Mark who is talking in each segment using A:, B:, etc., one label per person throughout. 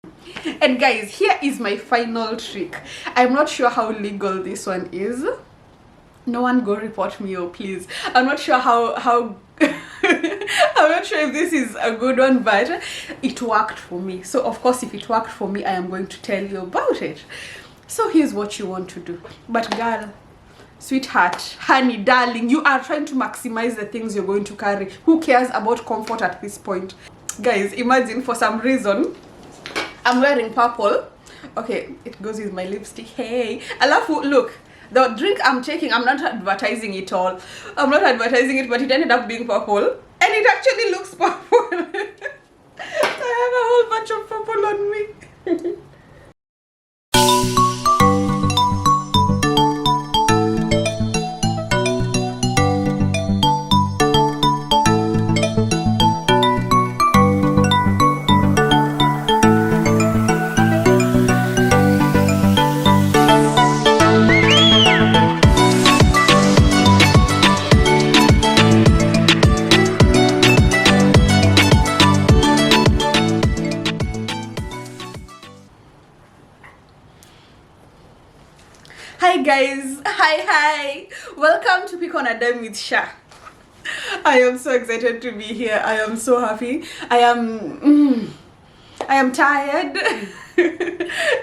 A: And guys, here is my final trick. I'm not sure how legal this one is. No one go report me, oh please. I'm not sure how I'm not sure if this is a good one, but it worked for me. So of course, if it worked for me, I am going to tell you about it. So here's what you want to do. But girl, sweetheart, honey, darling, you are trying to maximize the things you're going to carry. Who cares about comfort at this point? Guys, imagine for some reason I'm wearing purple. Okay, it goes with my lipstick. Hey, I love, look, the drink I'm taking, I'm not advertising it all. I'm not advertising it, but it ended up being purple. And it actually looks purple. I have a whole bunch of purple on me. Hi guys, hi, welcome to Pick on a Dime with Sha. I am so excited to be here. I am so happy. I am tired.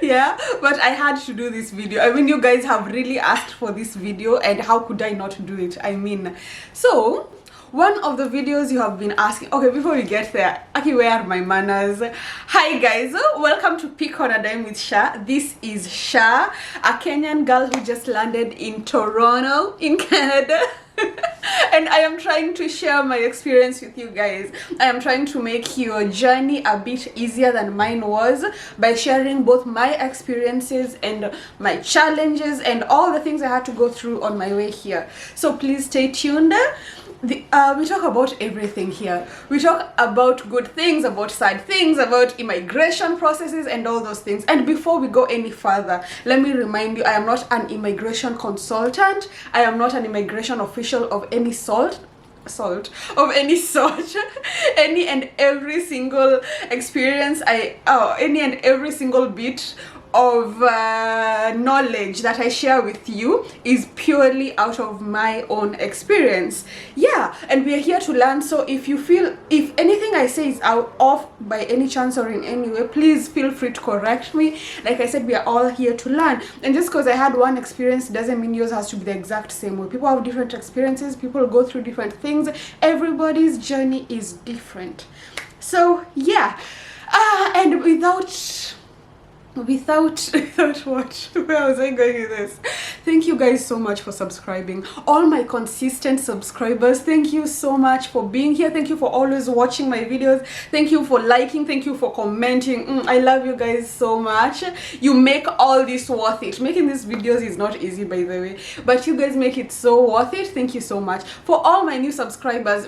A: Yeah, but I had to do this video. I mean, you guys have really asked for this video, and how could I not do it? I mean, so one of the videos you have been asking. Okay, before we get there, okay, where are my manners? Hi guys, welcome to Pick on a Dime with Sha. This is Sha, a Kenyan girl who just landed in Toronto in Canada. And I am trying to share my experience with you guys. I am trying to make your journey a bit easier than mine was by sharing both my experiences and my challenges and all the things I had to go through on my way here. So please stay tuned. We talk about everything here. We talk about good things, about sad things, about immigration processes and all those things. And before we go any further, let me remind you, I am not an immigration consultant. I am not an immigration official of any sort. Any and every single experience any and every single bit of knowledge that I share with you is purely out of my own experience. Yeah, and we are here to learn. So if you feel, if anything I say is off by any chance or in any way, please feel free to correct me. Like I said, we are all here to learn, and just because I had one experience doesn't mean yours has to be the exact same way. People have different experiences, people go through different things, everybody's journey is different. So yeah, and without what? Where was I going with this? Thank you guys so much for subscribing. All my consistent subscribers, thank you so much for being here. Thank you for always watching my videos. Thank you for liking. Thank you for commenting. I love you guys so much. You make all this worth it. Making these videos is not easy, by the way, but you guys make it so worth it. Thank you so much. For all my new subscribers,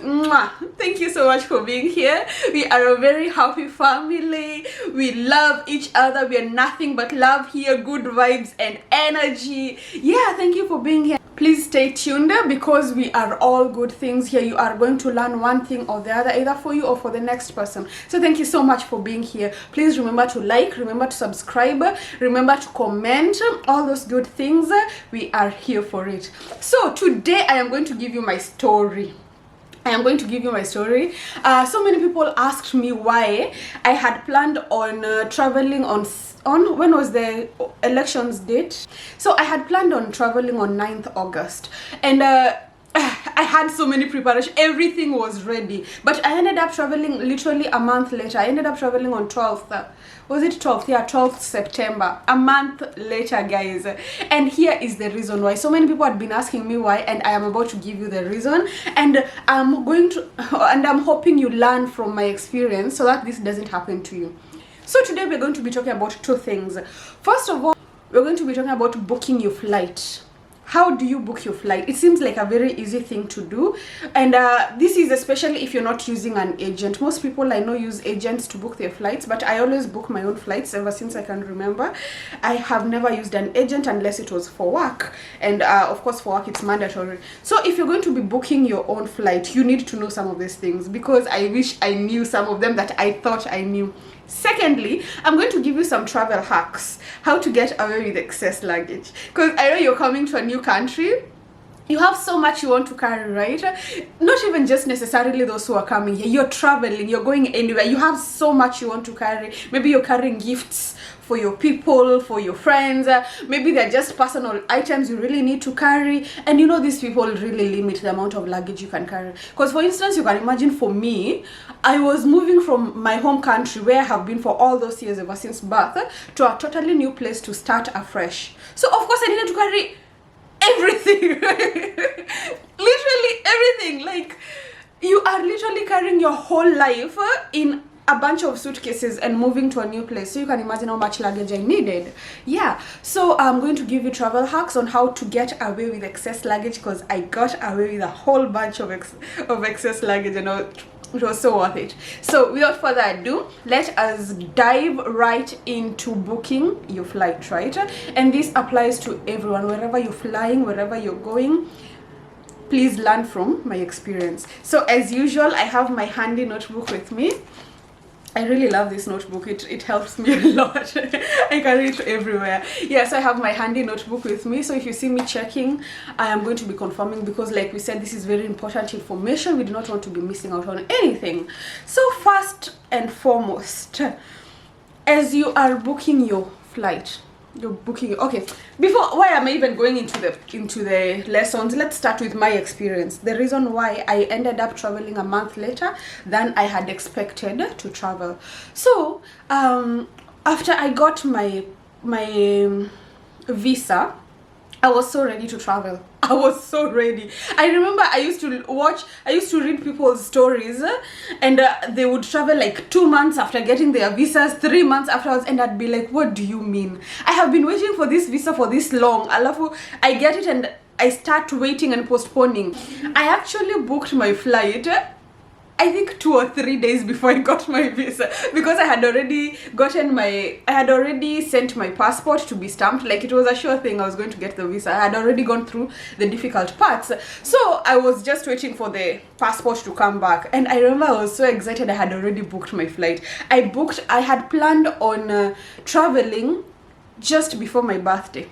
A: thank you so much for being here. We are a very happy family. We love each other. We are nothing but love here, good vibes and energy. Yeah, thank you for being here. Please stay tuned because we are all good things here. You are going to learn one thing or the other, either for you or for the next person. So thank you so much for being here. Please remember to like, remember to subscribe, remember to comment, all those good things. We are here for it. So today I am going to give you my story. So many people asked me why I had planned on traveling on when was the elections date. So I had planned on traveling on 9th August, and I had so many preparations, everything was ready, but I ended up traveling literally a month later. I ended up traveling on 12th. Was it 12th? Yeah, 12th September, a month later, guys. And here is the reason why. So many people had been asking me why, and I am about to give you the reason. And I'm hoping you learn from my experience so that this doesn't happen to you. So today we're going to be talking about two things. First of all, we're going to be talking about booking your flight. How do you book your flight? It seems like a very easy thing to do, and this is especially if you're not using an agent. Most people I know use agents to book their flights, but I always book my own flights ever since I can remember. I have never used an agent unless it was for work, and of course for work it's mandatory. So if you're going to be booking your own flight, you need to know some of these things, because I wish I knew some of them that I thought I knew. Secondly, I'm going to give you some travel hacks, how to get away with excess luggage, because I know you're coming to a new country. You have so much you want to carry, right? Not even just necessarily those who are coming here. You're traveling, you're going anywhere. You have so much you want to carry. Maybe you're carrying gifts for your people, for your friends. Maybe they're just personal items you really need to carry. And you know, these people really limit the amount of luggage you can carry. Because for instance, you can imagine for me, I was moving from my home country where I have been for all those years ever since birth to a totally new place to start afresh. So of course I needed to carry everything. Literally everything. Like, you are literally carrying your whole life in a bunch of suitcases and moving to a new place. So you can imagine how much luggage I needed. Yeah, so I'm going to give you travel hacks on how to get away with excess luggage, because I got away with a whole bunch of excess luggage, and it was so worth it. So without further ado, let us dive right into booking your flight, right? And this applies to everyone, wherever you're flying, wherever you're going. Please learn from my experience. So as usual, I have my handy notebook with me. I really love this notebook. It helps me a lot. I carry it everywhere. Yes, I have my handy notebook with me. So if you see me checking, I am going to be confirming, because like we said, this is very important information. We do not want to be missing out on anything. So first and foremost, as you are booking your flight, okay, before, why am I even going into the lessons, let's start with my experience. The reason why I ended up traveling a month later than I had expected to travel. So after I got my visa, I was so ready to travel. I was so ready. I remember I used to read people's stories, and they would travel like 2 months after getting their visas, 3 months afterwards, and I'd be like, what do you mean? I have been waiting for this visa for this long. I get it and I start waiting and postponing. I actually booked my flight, I think 2 or 3 days before I got my visa, because I had already sent my passport to be stamped. Like, it was a sure thing I was going to get the visa. I had already gone through the difficult parts, so I was just waiting for the passport to come back. And I remember I was so excited. I had already booked my flight. I had planned on traveling just before my birthday.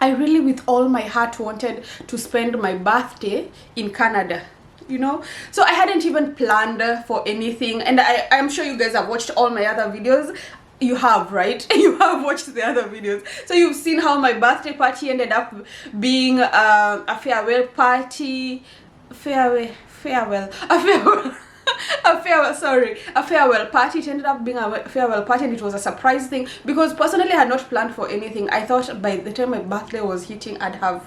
A: I really, with all my heart, wanted to spend my birthday in Canada, you know. So I hadn't even planned for anything, and I'm sure you guys have watched all my other videos. You have, right? You have watched the other videos, so you've seen how my birthday party ended up being a farewell party. A farewell party. It ended up being a farewell party, and it was a surprise thing, because personally I had not planned for anything. I thought by the time my birthday was hitting, I'd have,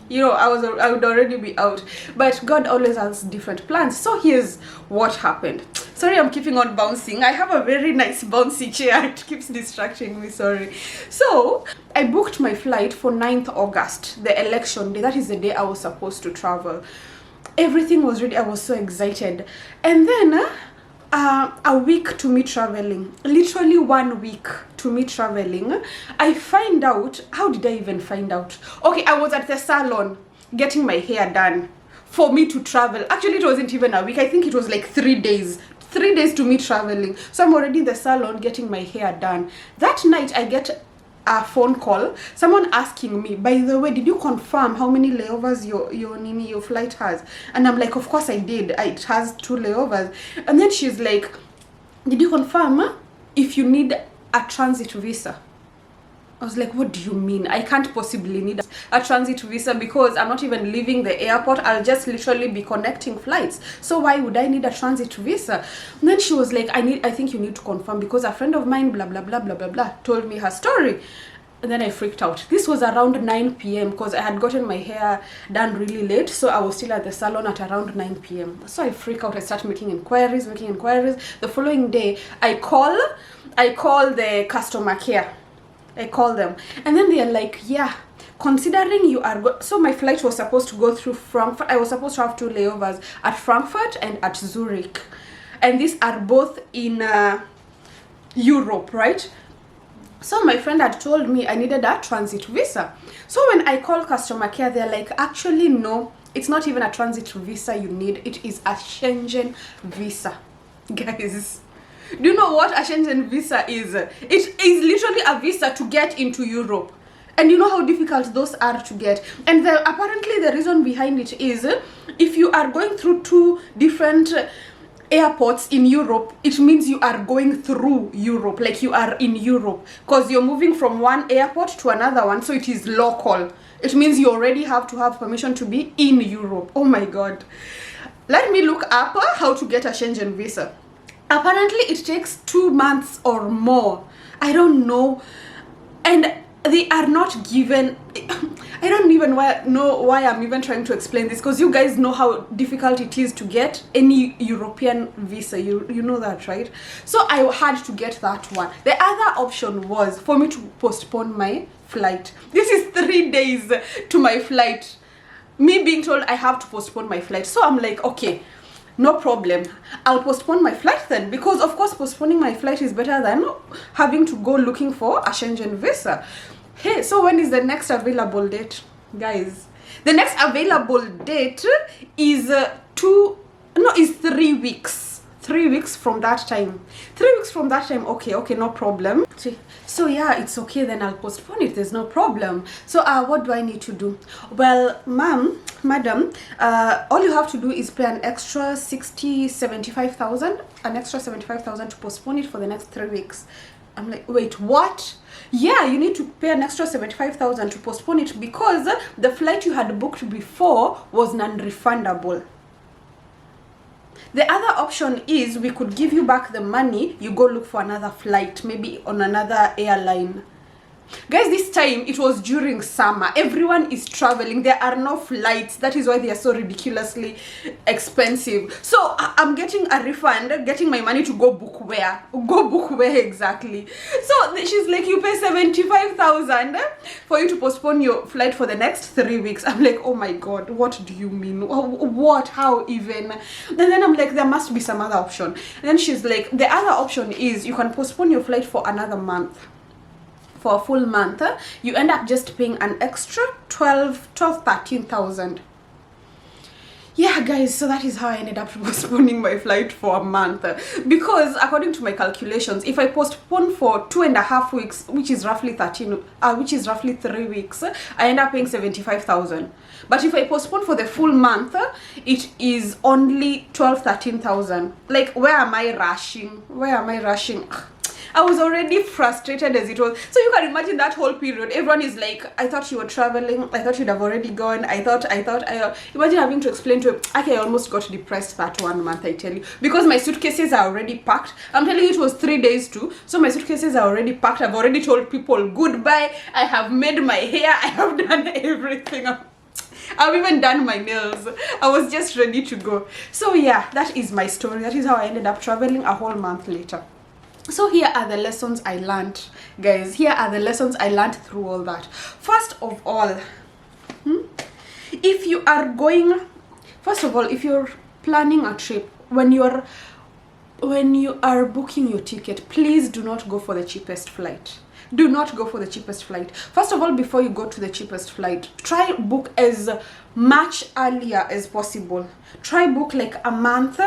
A: you know, I would already be out. But God always has different plans. So here's what happened. Sorry, I'm keeping on bouncing. I have a very nice bouncy chair. It keeps distracting me, sorry. So I booked my flight for 9th August, the election day. That is the day I was supposed to travel. Everything was ready. I was so excited. And then a week to me traveling, literally 1 week to me traveling, I find out, how did I even find out? Okay, I was at the salon getting my hair done for me to travel. Actually, it wasn't even a week. I think it was like 3 days. 3 days to me traveling. So I'm already in the salon getting my hair done. That night I get a phone call, someone asking me, by the way, did you confirm how many layovers your flight has? And I'm like, of course I did. It has 2 layovers. And then she's like, did you confirm if you need a transit visa? I was like, what do you mean? I can't possibly need a transit visa, because I'm not even leaving the airport. I'll just literally be connecting flights. So why would I need a transit visa? And then she was like, I think you need to confirm, because a friend of mine, blah, blah, blah, blah, blah, blah, told me her story. And then I freaked out. This was around 9 p.m. because I had gotten my hair done really late. So I was still at the salon at around 9 p.m. So I freak out. I start making inquiries. The following day, I call the customer care. I call them, and then they're like, yeah, considering you are so my flight was supposed to go through Frankfurt. I was supposed to have 2 layovers at Frankfurt and at Zurich, and these are both in Europe, right? So my friend had told me I needed a transit visa. So when I call customer care, they're like, actually no, it's not even a transit visa you need, it is a Schengen visa. Guys, Do you know what a Schengen visa is? It is literally a visa to get into Europe. And you know how difficult those are to get. And apparently the reason behind it is, if you are going through 2 different airports in Europe, it means you are going through Europe, like you are in Europe, because you're moving from one airport to another one, so it is local. It means you already have to have permission to be in Europe. Oh my god. Let me look up how to get a Schengen visa. Apparently it takes 2 months or more. I don't know. And they are not given, I don't even know why I'm even trying to explain this, because you guys know how difficult it is to get any European visa. You know that, right? So I had to get that one. The other option was for me to postpone my flight. This is 3 days to my flight, me being told I have to postpone my flight. So I'm like, okay, no problem, I'll postpone my flight then, because of course postponing my flight is better than having to go looking for a Schengen visa. Hey, so when is the next available date, guys? The next available date is 3 weeks. 3 weeks from that time. 3 weeks from that time. Okay, no problem. So yeah, it's okay, then I'll postpone it. There's no problem. So what do I need to do? Well, madam, all you have to do is pay an extra 75,000, an extra 75,000 to postpone it for the next 3 weeks. I'm like, wait, what? Yeah, you need to pay an extra 75,000 to postpone it, because the flight you had booked before was non-refundable. The other option is we could give you back the money, you go look for another flight, maybe on another airline. Guys, this time it was during summer. Everyone is traveling. There are no flights. That is why they are so ridiculously expensive. So I'm getting a refund, getting my money to go book where? Go book where exactly? So she's like, you pay 75,000 for you to postpone your flight for the next 3 weeks. I'm like, oh my god, what do you mean? What? How even? And then I'm like, there must be some other option. And then she's like, the other option is you can postpone your flight for another month. For a full month, you end up just paying an extra 13,000. Yeah, guys, so that is how I ended up postponing my flight for a month, because according to my calculations, if I postpone for 2.5 weeks, which is roughly 3 weeks, I end up paying 75,000. But if I postpone for the full month, it is only 13,000. Like, where am I rushing? I was already frustrated as it was. So you can imagine that whole period. Everyone is like, I thought you were traveling. I thought you'd have already gone. I thought. Imagine having to explain to him. Okay, I almost got depressed that 1 month, I tell you. Because my suitcases are already packed. I'm telling you, it was 3 days too. So my suitcases are already packed. I've already told people goodbye. I have made my hair. I have done everything. I've even done my nails. I was just ready to go. So yeah, that is my story. That is how I ended up traveling a whole month later. So here are the lessons I learned, guys. Here are the lessons I learned through all that. First of all, if you are going, first of all, if you're planning a trip, when you are booking your ticket, please do not go for the cheapest flight. Do not go for the cheapest flight. First of all, before you go to the cheapest flight, try book as much earlier as possible. Try book like a month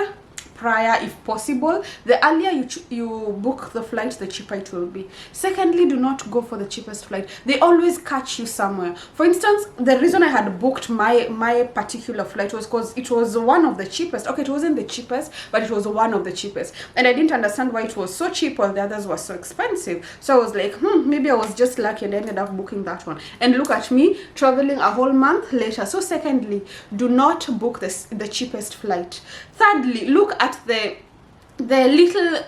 A: prior if possible. The earlier you book the flight, the cheaper it will be. Secondly, do not go for the cheapest flight. They always catch you somewhere. For instance, the reason I had booked my particular flight was because it was one of the cheapest. Okay, it wasn't the cheapest, but it was one of the cheapest, and I didn't understand why it was so cheap while the others were so expensive. So I was like, maybe I was just lucky and I ended up booking that one. And look at me traveling a whole month later. So secondly, do not book the cheapest flight. Thirdly, look at the little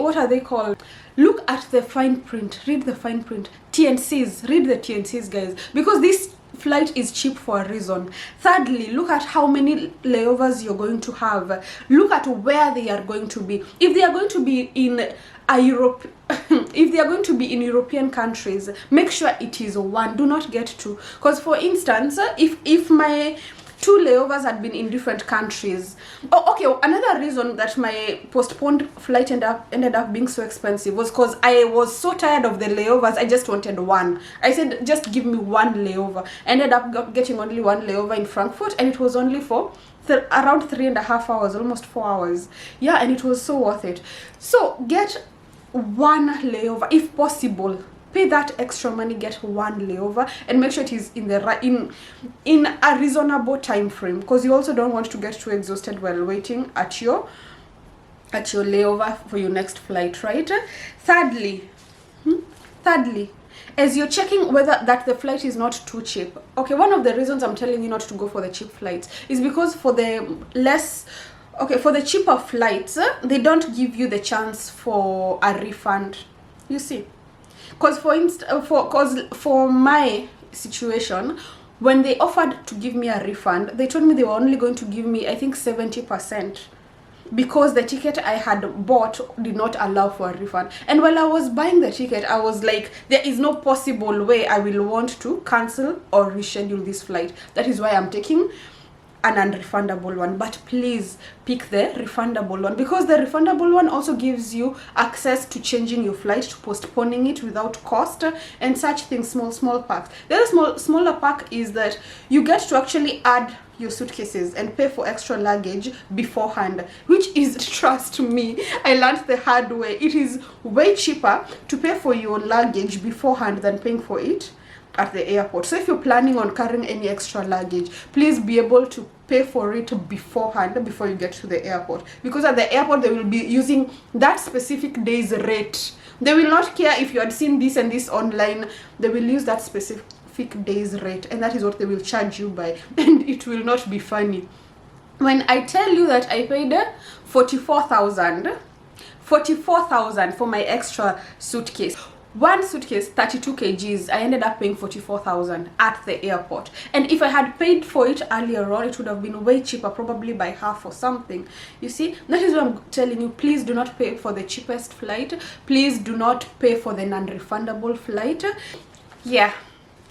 A: what are they called? Look at the fine print. Read the fine print. TNCs. Read the TNCs, guys, because this flight is cheap for a reason. Thirdly, look at how many layovers you're going to have. Look at where they are going to be. If they are going to be in if they are going to be in European countries, make sure it is one. Do not get two. Because for instance, if my 2 layovers had been in different countries. Oh, okay, another reason that my postponed flight ended up being so expensive was because I was so tired of the layovers. I just wanted one. I said, just give me one layover. I ended up getting only one layover in Frankfurt, and it was only for around 3.5 hours, almost 4 hours. Yeah, and it was so worth it. So get one layover if possible. Pay that extra money, get one layover, and make sure it is in the right in a reasonable time frame, because you also don't want to get too exhausted while waiting at your layover for your next flight, right? Thirdly, as you're checking whether that the flight is not too cheap. Okay, one of the reasons I'm telling you not to go for the cheap flights is because for the cheaper flights, they don't give you the chance for a refund. You see, because for my situation, when they offered to give me a refund, they told me they were only going to give me, I think, 70%, because the ticket I had bought did not allow for a refund. And while I was buying the ticket, I was like, there is no possible way I will want to cancel or reschedule this flight. That is why I'm taking an unrefundable one. But please pick the refundable one, because the refundable one also gives you access to changing your flight, to postponing it without cost, and such things. Small packs. The other smaller pack is that you get to actually add your suitcases and pay for extra luggage beforehand, which is, trust me, I learned the hard way, it is way cheaper to pay for your luggage beforehand than paying for it at the airport. So if you're planning on carrying any extra luggage, please be able to pay for it beforehand, before you get to the airport, because at the airport they will be using that specific day's rate. They will not care if you had seen this and this online. They will use that specific day's rate, and that is what they will charge you by, and it will not be funny when I tell you that I paid 44,000 for my extra suitcase. One suitcase, 32 kgs, I ended up paying 44,000 at the airport. And if I had paid for it earlier on, it would have been way cheaper, probably by half or something. You see, that is what I'm telling you. Please do not pay for the cheapest flight. Please do not pay for the non-refundable flight. Yeah.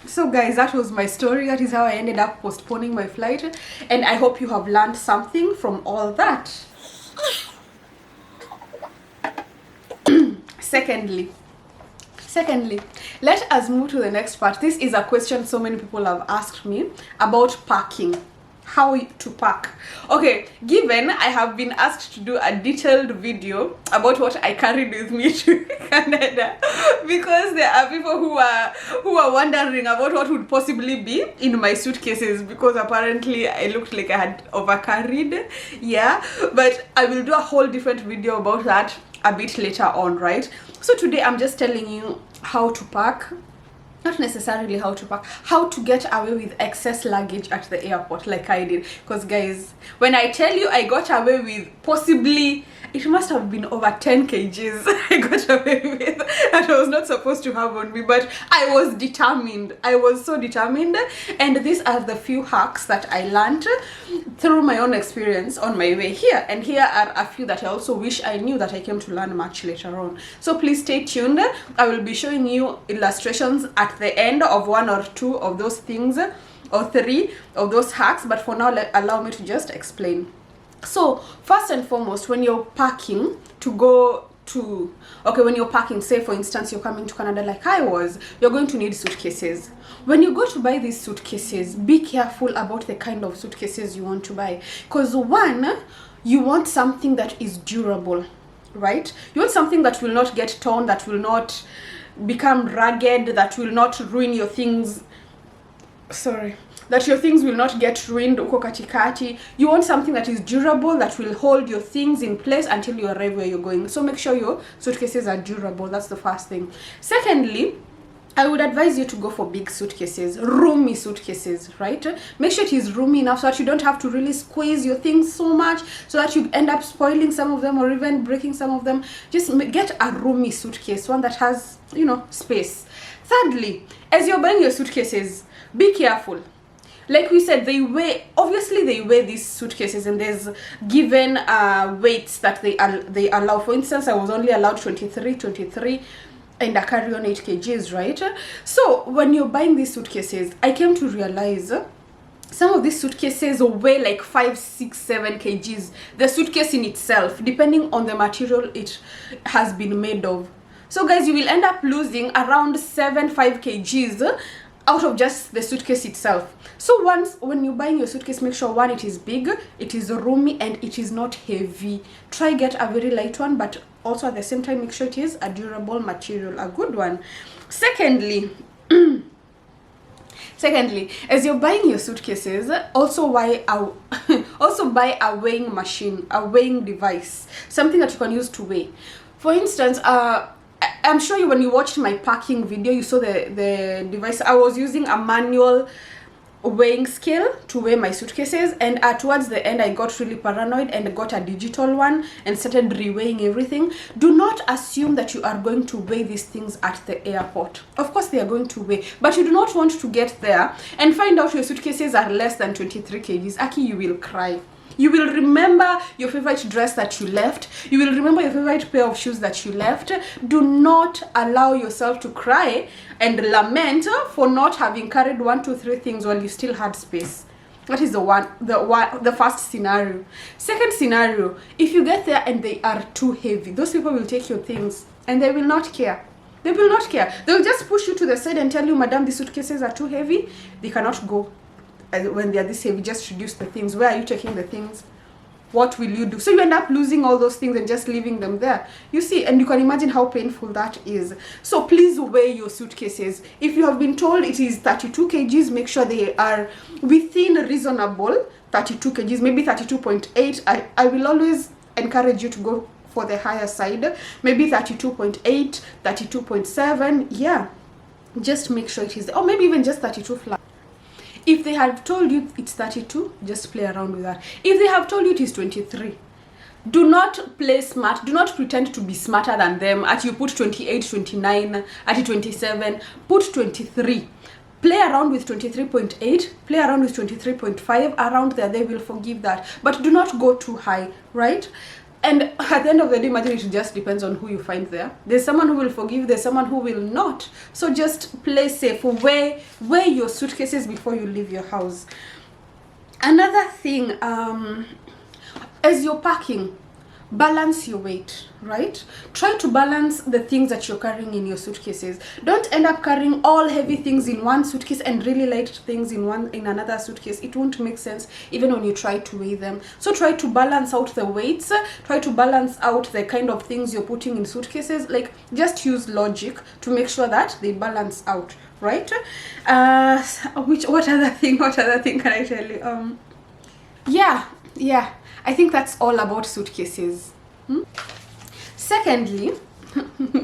A: So guys, that was my story. That is how I ended up postponing my flight, and I hope you have learned something from all that. Secondly, let us move to the next part. This is a question so many people have asked me about packing. How to pack. Okay, given I have been asked to do a detailed video about what I carried with me to Canada, because there are people who are wondering about what would possibly be in my suitcases, because apparently I looked like I had overcarried. Yeah, but I will do a whole different video about that a bit later on, right? So today I'm just telling you how to pack. Not necessarily how to pack, how to get away with excess luggage at the airport like I did. Because guys, when I tell you I got away with possibly, it must have been over 10 kgs I got away with that I was not supposed to have on me, but I was determined. I was so determined, and these are the few hacks that I learned through my own experience on my way here, and here are a few that I also wish I knew that I came to learn much later on. So please stay tuned. I will be showing you illustrations at the end of one or two of those things, or three of those hacks, but for now allow me to just explain. So first and foremost, when you're packing to go to, when you're packing, say for instance you're coming to Canada like I was, you're going to need suitcases. When you go to buy these suitcases, be careful about the kind of suitcases you want to buy, because one, you want something that is durable, right? You want something that will not get torn, that will not become ragged, that will not ruin your things. That your things will not get ruined uko katikati. You want something that is durable, that will hold your things in place until you arrive where you're going. So make sure your suitcases are durable. That's the first thing. Secondly, I would advise you to go for big suitcases, roomy suitcases, right? Make sure it is roomy enough so that you don't have to really squeeze your things so much, so that you end up spoiling some of them or even breaking some of them. Just get a roomy suitcase, one that has, space. Thirdly, as you're buying your suitcases, be careful. Like we said, they weigh these suitcases, and there's given weights that they allow. For instance, I was only allowed 23, and I carry on 8 kgs, right? So when you're buying these suitcases, I came to realize some of these suitcases weigh like 5, 6, 7 kgs. The suitcase in itself, depending on the material it has been made of. So guys, you will end up losing around 5 kgs out of just the suitcase itself. So once when you're buying your suitcase, make sure one, it is big, it is roomy, and it is not heavy. Try get a very light one, but also at the same time make sure it is a durable material, a good one. Secondly, as you're buying your suitcases, also buy a weighing machine, a weighing device, something that you can use to weigh. For instance, I'm sure when you watched my packing video, you saw the device. I was using a manual weighing scale to weigh my suitcases, and towards the end I got really paranoid and got a digital one and started reweighing everything. Do not assume that you are going to weigh these things at the airport. Of course they are going to weigh, but you do not want to get there and find out your suitcases are less than 23 kgs. Aki, you will cry. You will remember your favorite dress that you left. You will remember your favorite pair of shoes that you left. Do not allow yourself to cry and lament for not having carried 1, 2, 3 things while you still had space. That is the first scenario. Second scenario, if you get there and they are too heavy, those people will take your things and they will not care. They will not care. They will just push you to the side and tell you, madam, the suitcases are too heavy. They cannot go. When they are this heavy, just reduce the things. Where are you taking the things? What will you do? So you end up losing all those things and just leaving them there. You see, and you can imagine how painful that is. So please weigh your suitcases. If you have been told it is 32 kgs, make sure they are within reasonable 32 kgs, maybe 32.8. I will always encourage you to go for the higher side, maybe 32.8, 32.7. Yeah, just make sure it is there. Or maybe even just 32 flat. If they have told you it's 32, just play around with that. If they have told you it is 23, do not play smart. Do not pretend to be smarter than them. At you put 28, 29, at 27, put 23. Play around with 23.8, play around with 23.5, around there, they will forgive that. But do not go too high, right? And at the end of the day, imagine it just depends on who you find there. There's someone who will forgive, there's someone who will not. So just play safe. Weigh your suitcases before you leave your house. Another thing, as you're packing, balance your weight, right? Try to balance the things that you're carrying in your suitcases. Don't end up carrying all heavy things in one suitcase and really light things in another suitcase. It won't make sense even when you try to weigh them. So try to balance out the weights. Try to balance out the kind of things you're putting in suitcases. Like, just use logic to make sure that they balance out, right? What other thing can I tell you? Yeah, I think that's all about suitcases. Secondly,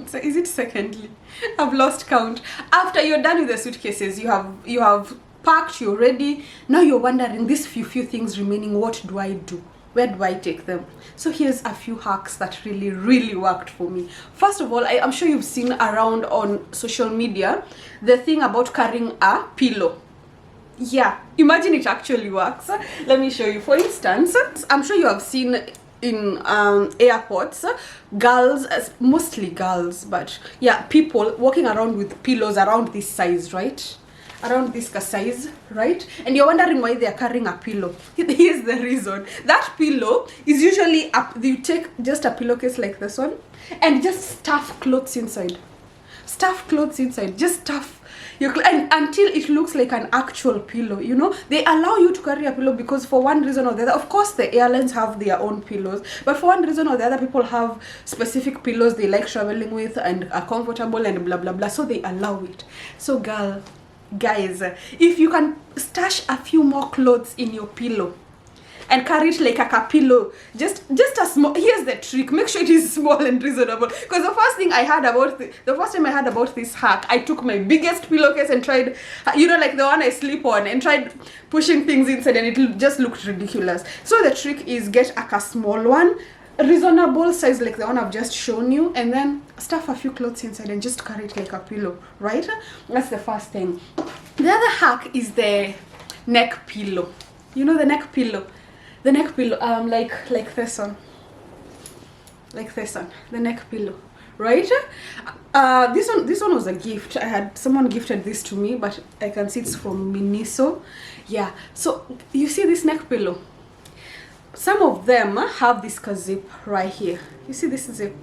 A: so is it secondly? I've lost count. After you're done with the suitcases, you have packed, you're ready. Now you're wondering, these few things remaining, what do I do? Where do I take them? So here's a few hacks that really worked for me. First of all, I'm sure you've seen around on social media the thing about carrying a pillow. Yeah, imagine it actually works. Let me show you. For instance, I'm sure you have seen in airports, girls, mostly girls, but yeah, people walking around with pillows around this size, right? Around this size, right? And you're wondering why they are carrying a pillow. Here's the reason. That pillow is usually you take just a pillowcase like this one and just stuff clothes inside. Stuff clothes inside. Just stuff until it looks like an actual pillow. You know, they allow you to carry a pillow because for one reason or the other, of course the airlines have their own pillows, but for one reason or the other, people have specific pillows they like traveling with and are comfortable and blah blah blah, so they allow it. So guys, if you can stash a few more clothes in your pillow and carry it like a pillow, just a small. Here's the trick: make sure it is small and reasonable. Because the first time I heard about this hack, I took my biggest pillowcase and tried, you know, like the one I sleep on, and tried pushing things inside, and it just looked ridiculous. So the trick is get a small one, reasonable size like the one I've just shown you, and then stuff a few clothes inside and just carry it like a pillow, right? That's the first thing. The other hack is the neck pillow. You know, the neck pillow. The neck pillow, like this one, the neck pillow, right? This one was a gift. Someone gifted this to me, but I can see it's from Miniso. Yeah, so you see this neck pillow. Some of them have this zip right here. You see this zip.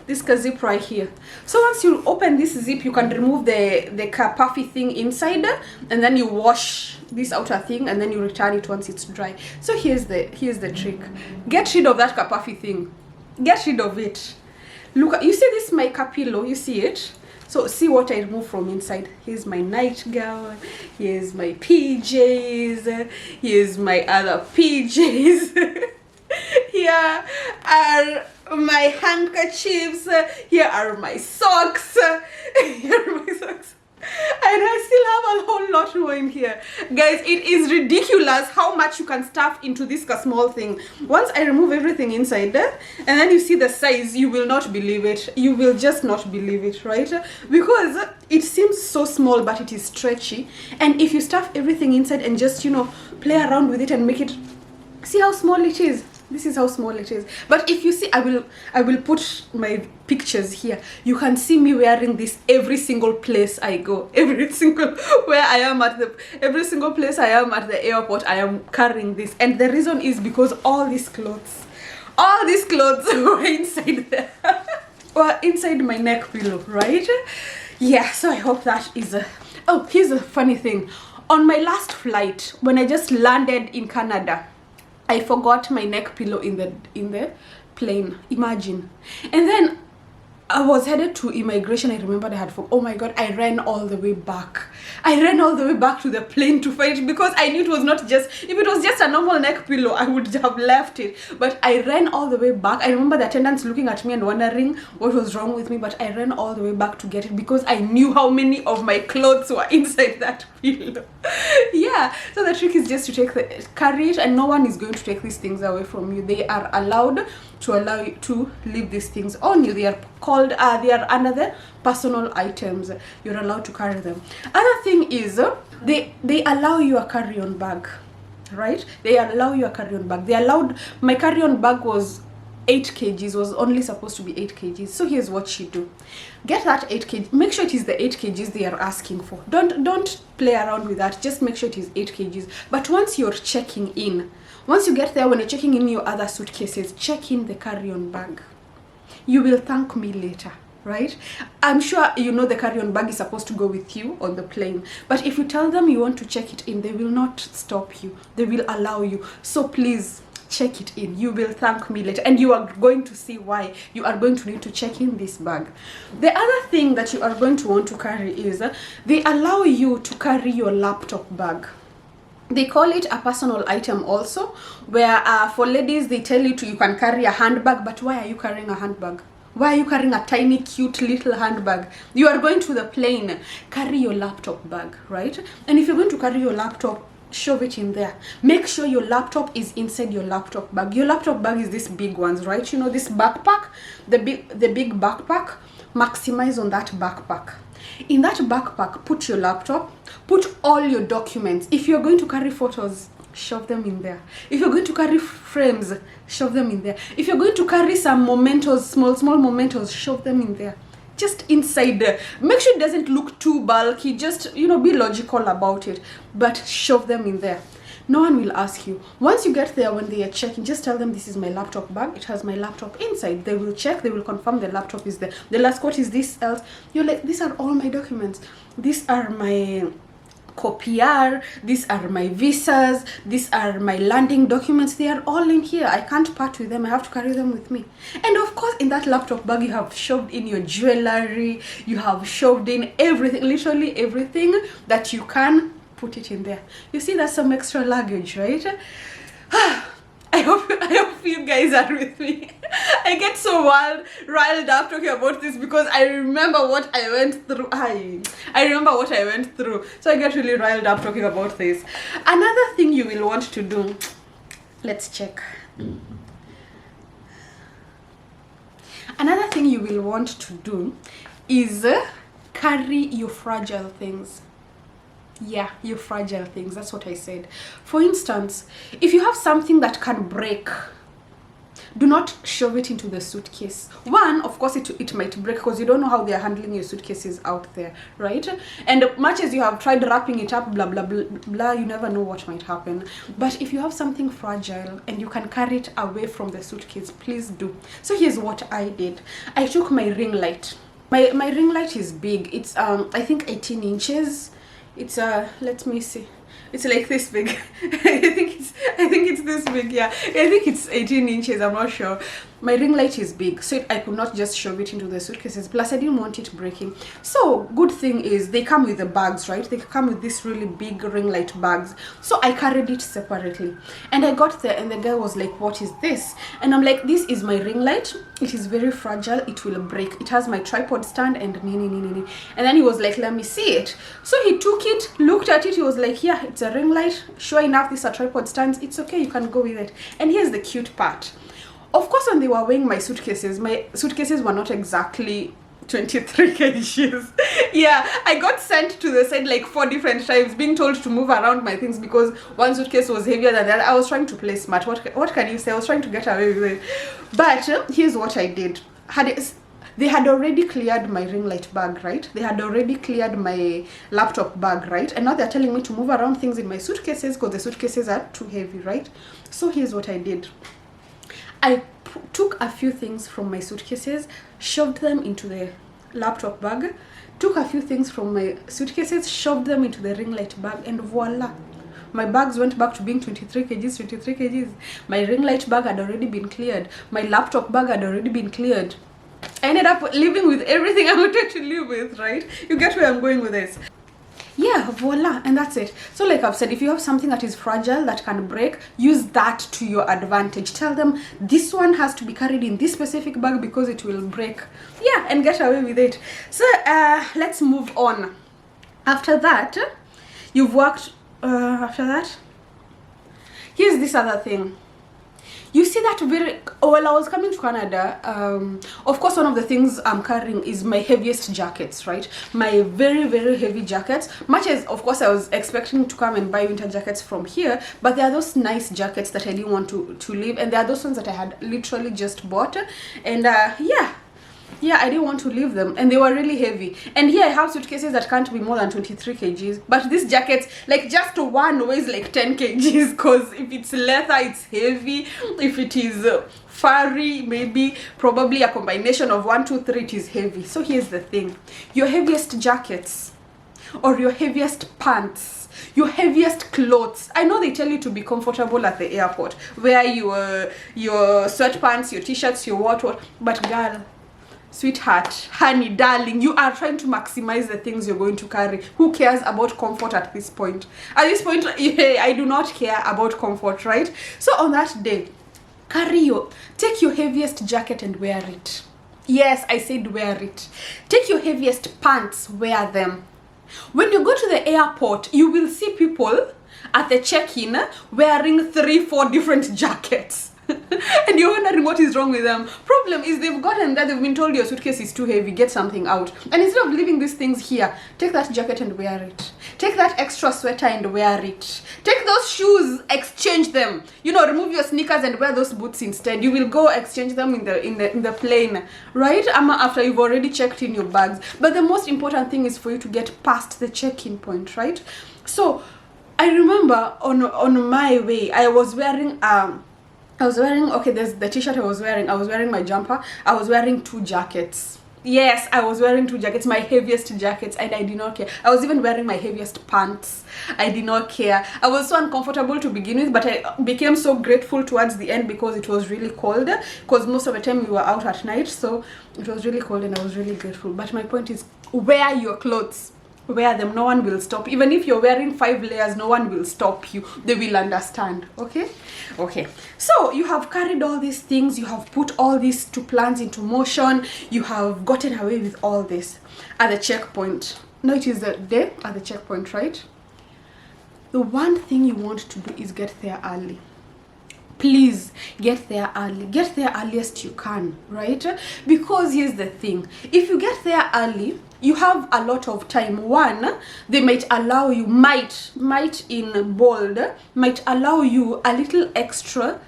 A: this zip right here. So once you open this zip, you can remove the puffy thing inside, and then you wash this outer thing, and then you return it once it's dry. So here's the trick. Get rid of that puffy thing. Get rid of it. Look, you see this my pillow, you see it? So see what I remove from inside. Here's my nightgown, here's my PJs, here's my other PJs. Here are my handkerchiefs, here are my socks, here are my socks. And I still have a whole lot more in here. Guys, it is ridiculous how much you can stuff into this small thing. Once I remove everything inside there, and then you see the size, you will not believe it. You will just not believe it, right? Because it seems so small, but it is stretchy. And if you stuff everything inside and just, you know, play around with it and make it, see how small it is. This is how small it is. But if you see, I will put my pictures here. You can see me wearing this every single place I go. Every single every single place I am at the airport, I am carrying this. And the reason is because all these clothes were inside there. Or inside my neck pillow, right? Yeah, so I hope that is oh, here's a funny thing. On my last flight, when I just landed in Canada, I forgot my neck pillow in the plane. Imagine. And then I was headed to immigration. I remembered I had oh my god, I ran all the way back. I ran all the way back to the plane to find it, because I knew it was not just, if it was just a normal neck pillow, I would have left it. But I ran all the way back. I remember the attendants looking at me and wondering what was wrong with me, but I ran all the way back to get it because I knew how many of my clothes were inside that pillow. Yeah, so the trick is just to carry it, and no one is going to take these things away from you. They are allowed to allow you to leave these things on you. They are called they are under the personal items. You're allowed to carry them. Other thing is they allow you a carry-on bag, right? They allow you a carry-on bag. They allowed, my carry-on bag was 8 kgs, was only supposed to be 8 kgs. So here's what you do. Get that 8 kg, make sure it is the 8 kgs they are asking for. Don't play around with that. Just make sure it is 8 kgs. But once you're checking in, once you get there, when you're checking in your other suitcases, check in the carry-on bag. You will thank me later, right? I'm sure you know the carry-on bag is supposed to go with you on the plane. But if you tell them you want to check it in, they will not stop you. They will allow you. So please, check it in. You will thank me later, and you are going to see why you are going to need to check in this bag. The other thing that you are going to want to carry is they allow you to carry your laptop bag. They call it a personal item also, where for ladies they tell you you can carry a handbag. But why are you carrying a handbag? Why are you carrying a tiny cute little handbag? You are going to the plane. Carry your laptop bag, right? And if you're going to carry your laptop, shove it in there. Make sure your laptop is inside your laptop bag. Your laptop bag is these big ones, right? You know, this backpack, the big backpack. Maximize on that backpack. In that backpack, put your laptop, put all your documents. If you're going to carry photos, shove them in there. If you're going to carry frames, shove them in there. If you're going to carry some mementos, small mementos, shove them in there. Just inside there. Make sure it doesn't look too bulky. Just, you know, be logical about it, but shove them in there. No one will ask you. Once you get there, when they are checking, just tell them this is my laptop bag. It has my laptop inside. They will check. They will confirm the laptop is there. They'll ask, what is this else? You're like, these are all my documents. These are my copier. These are my visas. These are my landing documents. They are all in here. I can't part with them. I have to carry them with me. And of course, in that laptop bag, you have shoved in your jewelry. You have shoved in everything, literally everything that you can. Put it in there. You see, that's some extra luggage, right? I hope you guys are with me. I get so riled up talking about this because I remember what I went through. I remember what I went through. So I get really riled up talking about this. Another thing you will want to do, let's check. Another thing you will want to do is carry your fragile things. Yeah, your fragile things. That's what I said. For instance, if you have something that can break, do not shove it into the suitcase. One, of course, it might break because you don't know how they are handling your suitcases out there, right? And much as you have tried wrapping it up, blah blah blah blah, you never know what might happen. But if you have something fragile and you can carry it away from the suitcase, please do. So here's what I did. I took my ring light. My ring light is big. It's I think 18 inches. It's let me see, it's like this big. I think it's this big. Yeah, I think it's 18 inches, I'm not sure. My ring light is big, so I could not just shove it into the suitcases. Plus I didn't want it breaking. So good thing is they come with the bags, right? They come with this really big ring light bags. So I carried it separately, and I got there and the guy was like, what is this? And I'm like, this is my ring light. It is very fragile, it will break. It has my tripod stand and and then he was like, let me see it. So he took it, looked at it, he was like, yeah, it's a ring light. Sure enough, these are tripod stands. It's okay, you can go with it. And here's the cute part. Of course, when they were weighing my suitcases were not exactly 23 kgs. Yeah, I got sent to the side like 4 different times, being told to move around my things because one suitcase was heavier than the other. I was trying to play smart. What can you say? I was trying to get away with it. But here's what I did. They had already cleared my ring light bag, right? They had already cleared my laptop bag, right? And now they're telling me to move around things in my suitcases because the suitcases are too heavy, right? So here's what I did. I took a few things from my suitcases, shoved them into the laptop bag, took a few things from my suitcases, shoved them into the ring light bag, and voila. My bags went back to being 23 kgs. My ring light bag had already been cleared. My laptop bag had already been cleared. I ended up living with everything I wanted to live with, right? You get where I'm going with this. Yeah, voila, and that's it. So like I've said, if you have something that is fragile, that can break, use that to your advantage. Tell them this one has to be carried in this specific bag because it will break. Yeah, and get away with it. So let's move on. After that, you've worked after that, here's this other thing. You see that while I was coming to Canada, of course, one of the things I'm carrying is my heaviest jackets, right? My very, very heavy jackets. Much as, of course, I was expecting to come and buy winter jackets from here, but there are those nice jackets that I didn't want to leave, and there are those ones that I had literally just bought, and yeah, I didn't want to leave them, and they were really heavy. And here I have suitcases that can't be more than 23 kgs, but these jackets, like just one weighs like 10 kgs, because if it's leather, it's heavy. If it is furry, maybe probably a combination of 1, 2, 3, it is heavy. So here's the thing. Your heaviest jackets or your heaviest pants, your heaviest clothes. I know they tell you to be comfortable at the airport, wear your sweatpants, your t-shirts, your what, but girl, sweetheart, honey, darling, you are trying to maximize the things you're going to carry. Who cares about comfort at this point? At this point, I do not care about comfort, right? So on that day, take your heaviest jacket and wear it. Yes, I said wear it. Take your heaviest pants, wear them. When you go to the airport, you will see people at the check-in wearing 3, 4 different jackets. And you're wondering what is wrong with them. Problem is they've gotten that, they've been told your suitcase is too heavy, get something out. And instead of leaving these things here, take that jacket and wear it. Take that extra sweater and wear it. Take those shoes, exchange them. You know, remove your sneakers and wear those boots instead. You will go exchange them in the plane, right? After you've already checked in your bags. But the most important thing is for you to get past the check-in point, right? So I remember on my way, I was wearing okay, there's the t-shirt I was wearing my jumper, I was wearing 2 jackets. Yes, I was wearing 2 jackets, my heaviest jackets, and I did not care. I was even wearing my heaviest pants. I did not care. I was so uncomfortable to begin with, but I became so grateful towards the end because it was really cold, because most of the time we were out at night, so it was really cold and I was really grateful. But my point is, wear your clothes. Wear them, no one will stop. Even if you're wearing 5 layers, no one will stop you. They will understand. Okay, so you have carried all these things, you have put all these 2 plans into motion, you have gotten away with all this at the checkpoint. Now it is the day at the checkpoint, right? The one thing you want to do is get there early. Please get there early. Get there earliest you can, right? Because here's the thing, if you get there early, you have a lot of time. One, they might allow you, might in bold, might allow you a little extra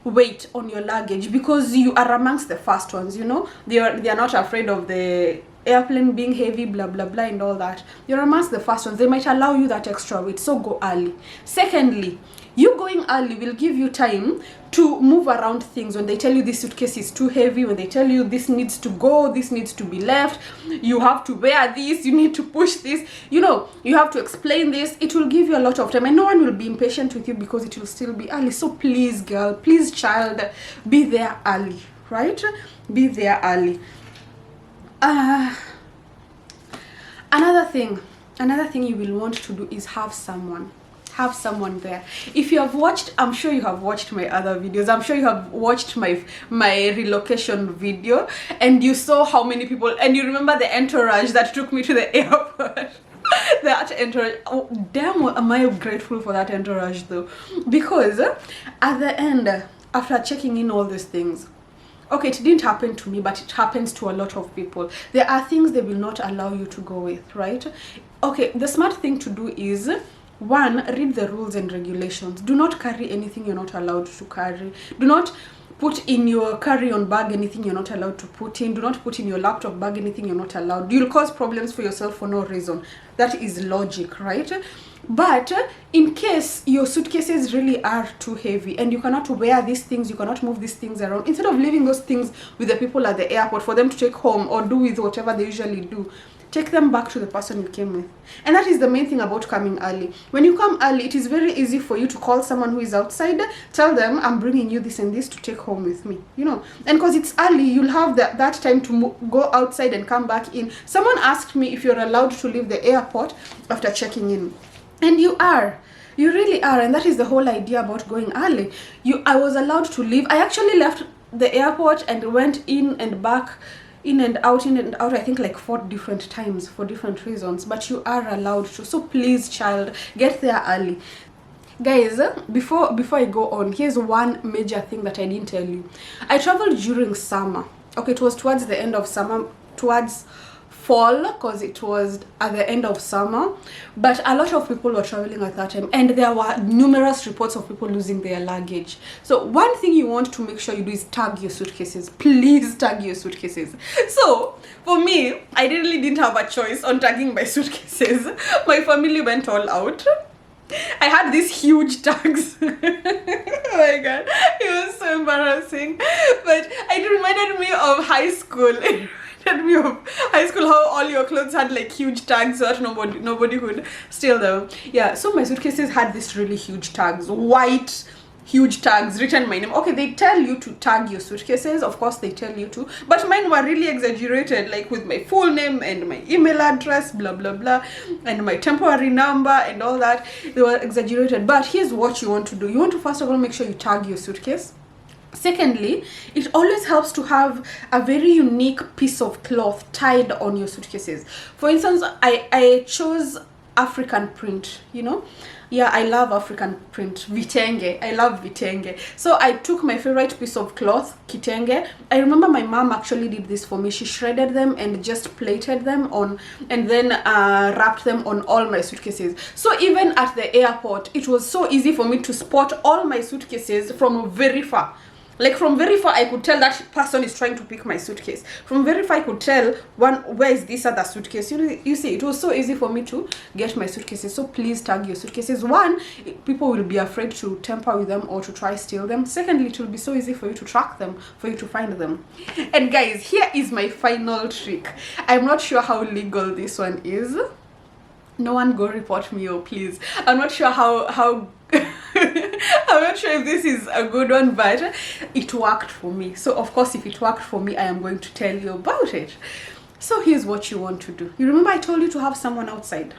A: weight on your luggage, because you are amongst the first ones, you know. They are not afraid of the airplane being heavy, blah blah blah and all that. You're amongst the first ones. They might allow you that extra weight, so go early. Secondly, you going early will give you time to move around things. When they tell you this suitcase is too heavy, when they tell you this needs to go, this needs to be left, you have to wear this, you need to push this, you know, you have to explain this. It will give you a lot of time, and no one will be impatient with you because it will still be early. So please, girl, please, child, be there early, right? Be there early. Another thing you will want to do is have someone there. If you have watched, I'm sure you have watched my other videos, I'm sure you have watched my relocation video, and you saw how many people, and you remember the entourage that took me to the airport. That entourage, oh damn, am I grateful for that entourage though, because at the end, after checking in all these things, okay, it didn't happen to me, but it happens to a lot of people. There are things they will not allow you to go with, right? Okay, the smart thing to do is, one, read the rules and regulations. Do not carry anything you're not allowed to carry. Do not put in your carry-on bag anything you're not allowed to put in. Do not put in your laptop bag anything you're not allowed. You'll cause problems for yourself for no reason. That is logic, right? But in case your suitcases really are too heavy and you cannot wear these things, you cannot move these things around, instead of leaving those things with the people at the airport for them to take home or do with whatever they usually do, take them back to the person you came with. And that is the main thing about coming early. When you come early, it is very easy for you to call someone who is outside, tell them, I'm bringing you this and this to take home with me, you know. And because it's early, you'll have that time to go outside and come back in. Someone asked me if you're allowed to leave the airport after checking in, and you are. You really are. And that is the whole idea about going early. I was allowed to leave. I actually left the airport and went in and back, in and out, I think like 4 different times for different reasons. But you are allowed to. So please, child, get there early. Guys, before I go on, here's one major thing that I didn't tell you. I traveled during summer. Okay, it was towards the end of summer, towards fall, because it was at the end of summer, but a lot of people were traveling at that time, and there were numerous reports of people losing their luggage. So one thing you want to make sure you do is tag your suitcases. Please tag your suitcases. So for me, I really didn't have a choice on tagging my suitcases. My family went all out. I had these huge tags. Oh my god, it was so embarrassing, but it reminded me of high school. Me of high school, how all your clothes had like huge tags so that nobody could steal them. Yeah, so my suitcases had these really huge tags, white huge tags, written my name. Okay, they tell you to tag your suitcases, of course they tell you to, but mine were really exaggerated, like with my full name and my email address, blah blah blah, and my temporary number and all that. They were exaggerated. But here's what you want to do. You want to first of all make sure you tag your suitcase. Secondly, it always helps to have a very unique piece of cloth tied on your suitcases. For instance, I chose African print, you know. Yeah, I love African print, vitenge. I love vitenge. So I took my favorite piece of cloth, kitenge. I remember my mom actually did this for me. She shredded them and just plaited them on, and then wrapped them on all my suitcases. So even at the airport, it was so easy for me to spot all my suitcases from very far. Like from very far, I could tell that person is trying to pick my suitcase. From very far, I could tell where is this other suitcase. You see, it was so easy for me to get my suitcases. So please tag your suitcases. One, people will be afraid to tamper with them or to try steal them. Secondly, it will be so easy for you to track them, for you to find them. And guys, here is my final trick. I'm not sure how legal this one is. No one go report me, oh please. I'm not sure how I'm not sure if this is a good one, but it worked for me. So of course, if it worked for me, I am going to tell you about it. So here's what you want to do. You remember I told you to have someone outside.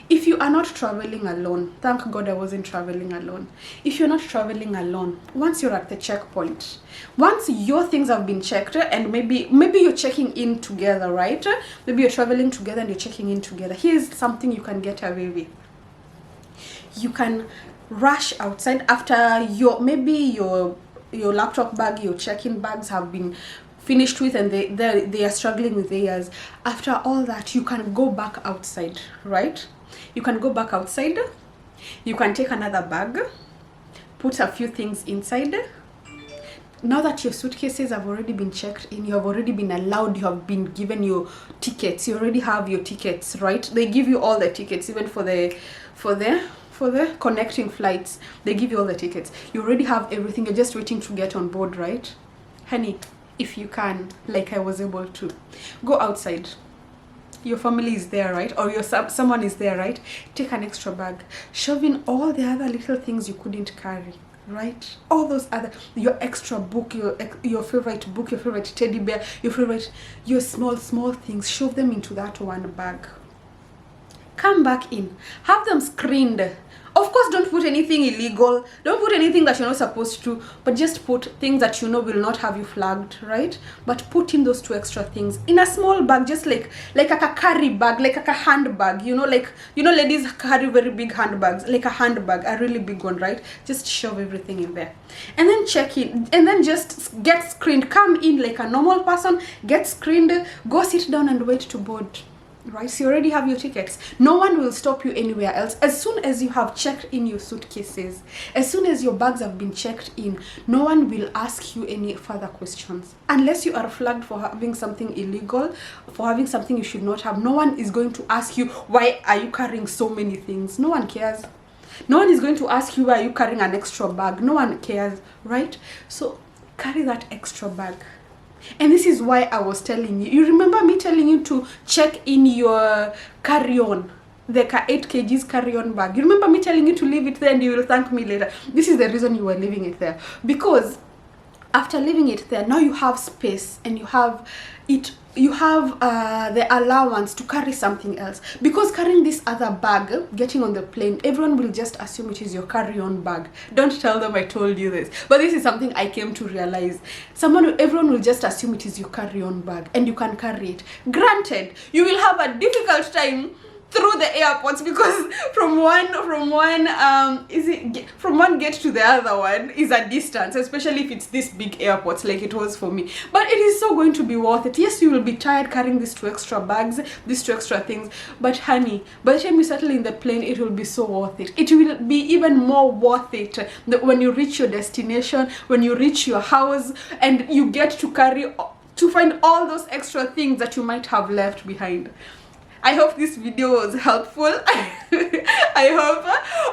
A: If you are not traveling alone, thank God I wasn't traveling alone. If you're not traveling alone, once you're at the checkpoint, once your things have been checked, and maybe you're checking in together, right? Maybe you're traveling together and you're checking in together. Here's something you can get away with. You can rush outside after your laptop bag, your check-in bags have been finished with, and they are struggling with theirs. After all that, you can go back outside, right? You can go back outside. You can take another bag, put a few things inside, now that your suitcases have already been checked in, you have already been allowed, you have been given your tickets, you already have your tickets, right? They give you all the tickets, even for the connecting flights. They give you all the tickets. You already have everything. You're just waiting to get on board, right? Honey, if you can, like I was able to, go outside. Your family is there, right? Or your someone is there, right? Take an extra bag, shove in all the other little things you couldn't carry, right? All those other, your extra book, your favorite book, your favorite teddy bear, your small things, shove them into that one bag. Come back in, have them screened. Of course, don't put anything illegal, don't put anything that you're not supposed to, but just put things that you know will not have you flagged, right? But put in those 2 extra things in a small bag, just like a carry bag, like a handbag, you know, ladies carry very big handbags, like a handbag, a really big one, right? Just shove everything in there, and then check in, and then just get screened. Come in like a normal person, get screened, go sit down and wait to board. Right, so you already have your tickets. No one will stop you anywhere else. As soon as you have checked in your suitcases, as soon as your bags have been checked in, no one will ask you any further questions, unless you are flagged for having something illegal, for having something you should not have. No one is going to ask you, why are you carrying so many things? No one cares. No one is going to ask you, why are you carrying an extra bag? No one cares, right? So carry that extra bag. And this is why I was telling you remember me telling you to check in your carry-on, the 8 kgs carry-on bag. You remember me telling you to leave it there and you will thank me later. This is the reason you were leaving it there, because after leaving it there, now you have space and you have the allowance to carry something else. Because carrying this other bag, getting on the plane, everyone will just assume it is your carry-on bag. Don't tell them I told you this, but this is something I came to realize. Everyone will just assume it is your carry-on bag, and you can carry it. Granted, you will have a difficult time through the airports, because from one gate to the other one is a distance, especially if it's this big airports like it was for me. But it is so going to be worth it. Yes, you will be tired carrying these 2 extra bags, these 2 extra things, but honey, by the time you settle in the plane, it will be so worth it. It will be even more worth it when you reach your destination, when you reach your house, and you get to find all those extra things that you might have left behind. I hope this video was helpful. I hope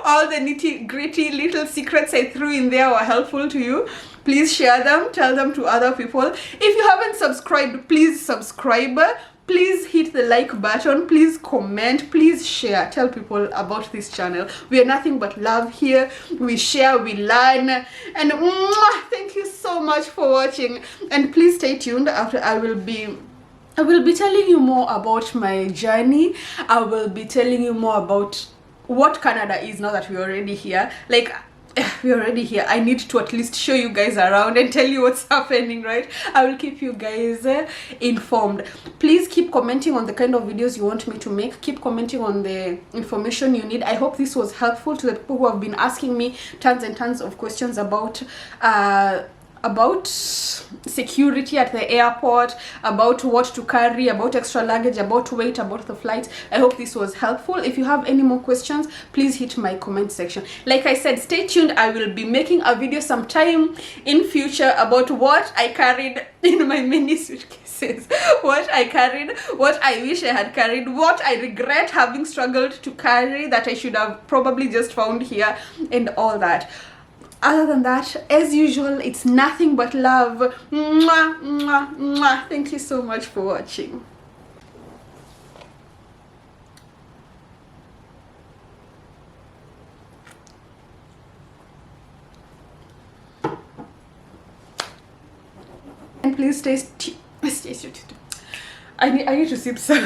A: all the nitty-gritty little secrets I threw in there were helpful to you. Please share them, tell them to other people. If you haven't subscribed, please subscribe. Please hit the like button, please comment, please share, tell people about this channel. We are nothing but love here. We share, we learn, and thank you so much for watching. And please stay tuned. After I will be telling you more about my journey. I will be telling you more about what Canada is now that we're already here. Like, we're already here. I need to at least show you guys around and tell you what's happening, right? I will keep you guys informed. Please keep commenting on the kind of videos you want me to make. Keep commenting on the information you need. I hope this was helpful to the people who have been asking me tons and tons of questions about security at the airport, about what to carry, about extra luggage, about weight, about the flights. I hope this was helpful. If you have any more questions, please hit my comment section. Like I said, stay tuned. I will be making a video sometime in future about what I carried in my mini suitcases, what I carried, what I wish I had carried, what I regret having struggled to carry that I should have probably just found here, and all that. Other than that, as usual, it's nothing but love. Mwah, mwah, mwah. Thank you so much for watching. And please stay I need to sip some.